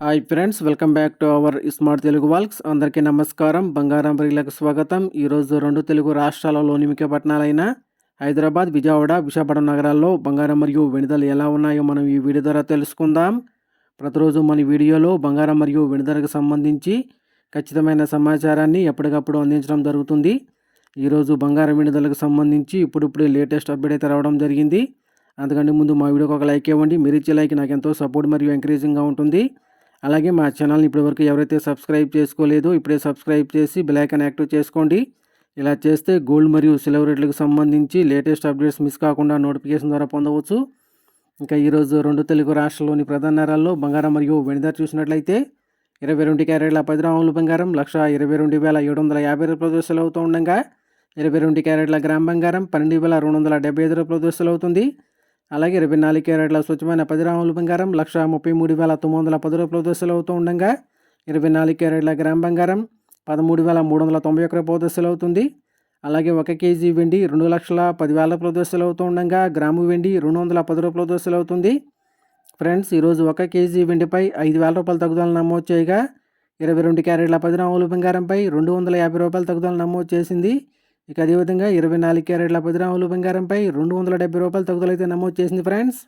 Hi friends, welcome back to our smart Telugu walks. అందరికీ నమస్కారం. బంగారం ప్రియులకు స్వాగతం. ఈరోజు రెండు తెలుగు రాష్ట్రాలలోని ముఖ్య పట్టణాలైన హైదరాబాద్, విజయవాడ, విశాఖపట్నం నగరాల్లో బంగారం మరియు వెండి ధరలు ఎలా ఉన్నాయో మనం ఈ వీడియో ద్వారా తెలుసుకుందాం. ప్రతిరోజు మన వీడియోలో బంగారం మరియు వెండి ధరకు సంబంధించి ఖచ్చితమైన సమాచారాన్ని ఎప్పటికప్పుడు అందించడం జరుగుతుంది. ఈరోజు బంగారం వెండి ధరలకు సంబంధించి ఇప్పుడిప్పుడే లేటెస్ట్ అప్డేట్ అయితే రావడం జరిగింది. అందుకంటే ముందు మా వీడియోకి ఒక లైక్ ఇవ్వండి. మీరు ఇచ్చే లైక్ నాకు ఎంతో సపోర్ట్ మరియు ఎంకరేజింగ్గా ఉంటుంది. అలాగే మా ఛానల్ని ఇప్పటివరకు ఎవరైతే సబ్స్క్రైబ్ చేసుకోలేదో ఇప్పుడే సబ్స్క్రైబ్ చేసి బెల్ ఐకాన్ యాక్టివ్ చేసుకోండి. ఇలా చేస్తే గోల్డ్ మరియు సిల్వర్ రేట్లకు సంబంధించి లేటెస్ట్ అప్డేట్స్ మిస్ కాకుండా నోటిఫికేషన్ ద్వారా పొందవచ్చు. ఇంకా ఈరోజు రెండు తెలుగు రాష్ట్రాల్లోని ప్రధాన నగరాల్లో బంగారం మరియు వెండి ధర చూసినట్లయితే 22 క్యారెట్ల 10 గ్రాముల బంగారం 1,22,750 రూపాయల సెల్ అవుతూ ఉండగా 22 క్యారెట్ల గ్రామ్ బంగారం 12,275 రూపాయల సెల్ అవుతుంది. అలాగే 24 క్యారెట్ల స్వచ్ఛమైన 10 గ్రాముల బంగారం 1,33,910 రూపాయల సెల్ అవుతూ ఉండగా 24 క్యారెట్ల గ్రామ్ బంగారం 13,391 రూపాయల సెల్ అవుతుంది. అలాగే 1 కేజీ వెండి 2,10,000 రూపాయల సెల్ అవుతూ ఉండగా గ్రాము వెండి 210 రూపాయల సెల్ అవుతుంది. ఫ్రెండ్స్, ఈరోజు 1 కేజీ వెండిపై 5,000 రూపాయల తగ్గుదల నమోదు చేయగా 22 క్యారెట్ల 10 గ్రాముల బంగారంపై 250 రూపాయల తగ్గుదల నమోదు చేసింది. ఇక అదేవిధంగా 24 క్యారెట్ల 10 గ్రాముల బంగారంపై 270 రూపాయల తగ్గుదల అయితే నమోదు చేసింది. ఫ్రెండ్స్,